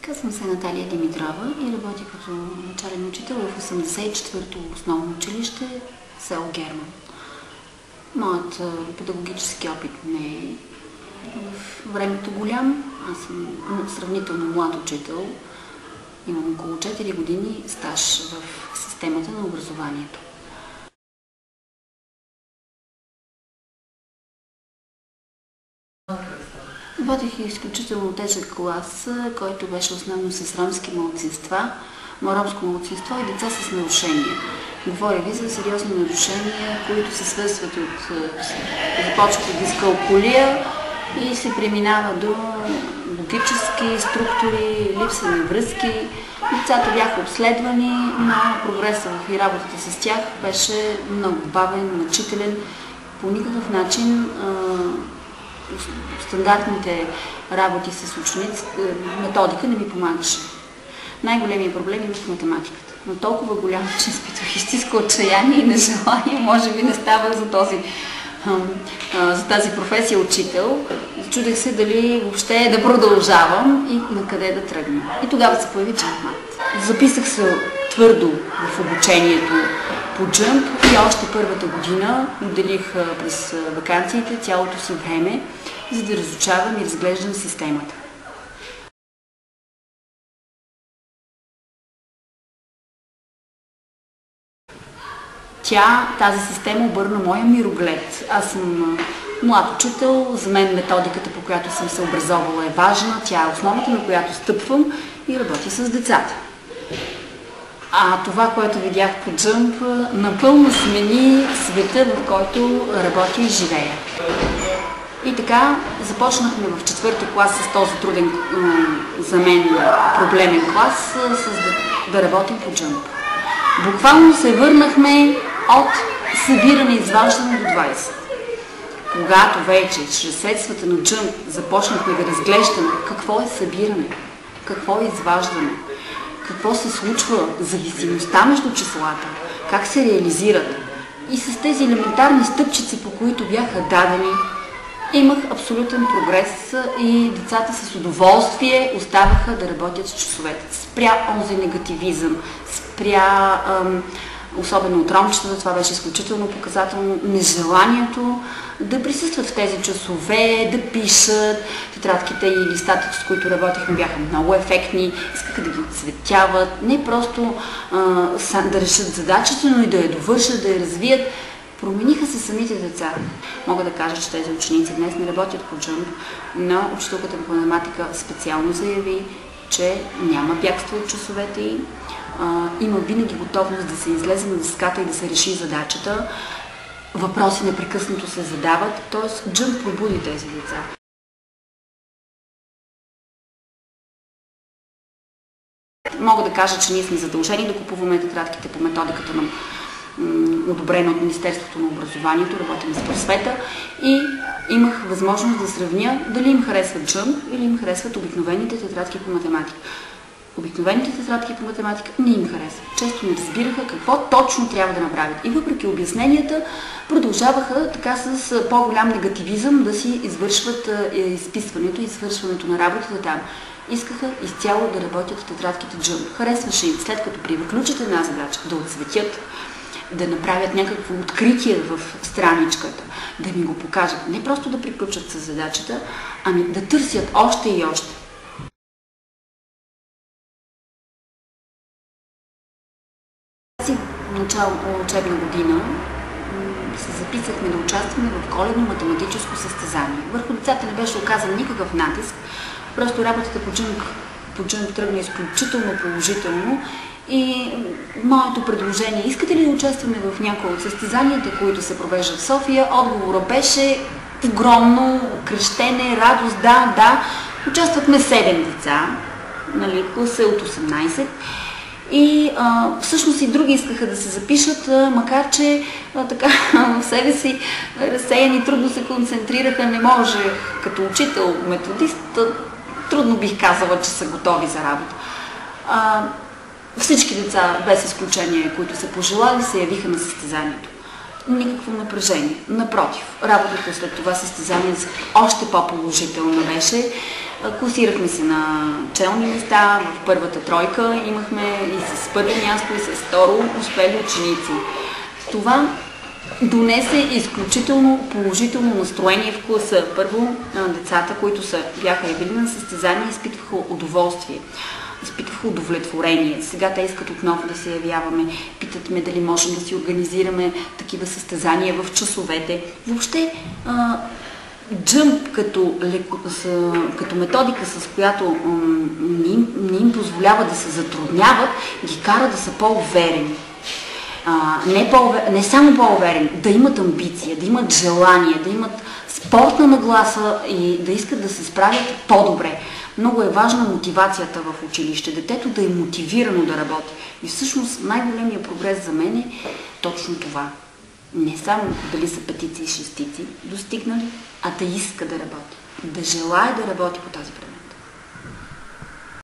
Казвам се Наталия Димитрова и работя като начален учител в 84-то основно училище, село Герман. Моят педагогически опит не е в времето голям. Аз съм сравнително млад учител. Имам около 4 години стаж в системата на образованието. Водих изключително тежък клас, който беше основно с ромски малцинства, ромско малцинство и деца с нарушения. Говоря ви за сериозни нарушения, които се свързват започват от дискалкулия и се преминава до логически структури, липса на връзки. Децата бяха обследвани, но прогресът и работата с тях беше много бавен, мъчителен. По никакъв начин стандартните работи с ученици, методика не ми помагаше. Най-големият проблем е в математиката. Но толкова голям, че изпитвах истинско отчаяние и нежелание, може би не става за тази професия учител. Чудех се дали въобще да продължавам и на къде да тръгна. И тогава се появи джампмат. Записах се твърдо в обучението по джамп и още първата година отделих през ваканциите цялото си време, за да разучавам и разглеждам системата. Тази система обърна моя мироглед. Аз съм млад учител, за мен методиката, по която съм се образовала, е важна, тя е основата, на която стъпвам и работя с децата. А това, което видях по джамп, напълно смени света, в който работя и живея. И така започнахме в 4-ти клас с този труден за мен проблемен клас да работим по джамп. Буквално се върнахме от събиране и изваждане до 20. Когато вече чрез средствата на джамп започнахме да разглеждаме какво е събиране, какво е изваждане, какво се случва, зависимостта между числата, как се реализират и с тези елементарни стъпчици, по които бяха дадени, имах абсолютен прогрес и децата с удоволствие оставаха да работят с часовете. Спря онзи негативизъм, спря, особено от ромчетата, това беше изключително показателно, нежеланието да присъстват в тези часове, да пишат. Тетрадките и листата, с които работихме, бяха много ефектни, искаха да ги отцветяват, не просто да решат задачата, но и да я довършат, да я развият. Промениха се самите деца. Мога да кажа, че тези ученици днес не работят по джамп, но учителката по математика специално заяви, че няма бягство от часовете й, има винаги готовност да се излезе на дъската и да се реши задачата. Въпроси непрекъснато се задават, т.е. джамп пробуди тези деца. Мога да кажа, че ние сме задължени да купуваме тетрадките по методиката на одобрена от Министерството на образованието, работим с просвета и имах възможност да сравня дали им харесват джамп или им харесват обикновените тетрадки по математика. Обикновените тетрадки по математика не им харесват. Често не разбираха какво точно трябва да направят. И въпреки обясненията, продължаваха така с по-голям негативизъм да си извършват изписването и свършването на работата там. Искаха изцяло да работят в тетрадките джамп. Харесваше им, след като приключат една задача, да отцветят, да направят някакво откритие в страничката, да ми го покажат. Не просто да приключат с задачата, ами да търсят още и още. Тази начало учебна година се записахме да участваме в коледно математическо състезание. Върху децата не беше оказан никакъв натиск, просто работата по джамп тръгна изключително положително. И моето предложение, искате ли да участваме в някои от състезанията, които се провеждат в София? Отговорът беше огромно, крещене, радост, да. Участвахме 7 деца, нали, класа от 18. И всъщност и други искаха да се запишат, макар че така в себе си разсеяни, трудно се концентрираха, не може като учител, методист, трудно бих казала, че са готови за работа. Всички деца, без изключение, които са пожелали, се явиха на състезанието. Никакво напрежение. Напротив, работата след това състезание още по-положителна беше. Класирахме се на челни места, в първата тройка имахме и с първо място, и с второ успели ученици. Това донесе изключително положително настроение в класа. Първо, децата, които бяха явили на състезания, изпитваха удоволствие, изпитваха удовлетворение. Сега те искат отново да се явяваме, питат ме дали можем да си организираме такива състезания в часовете. Въобще, джъмп като методика, с която не им позволява да се затрудняват, ги кара да са по-уверени. Не само по-уверени, да имат амбиция, да имат желание, да имат спортна нагласа и да искат да се справят по-добре. Много е важна мотивацията в училище, детето да е мотивирано да работи. И всъщност най-големият прогрес за мен е точно това. Не само дали са петици и шестици достигнали, а да иска да работи, да желае да работи по тази предмет.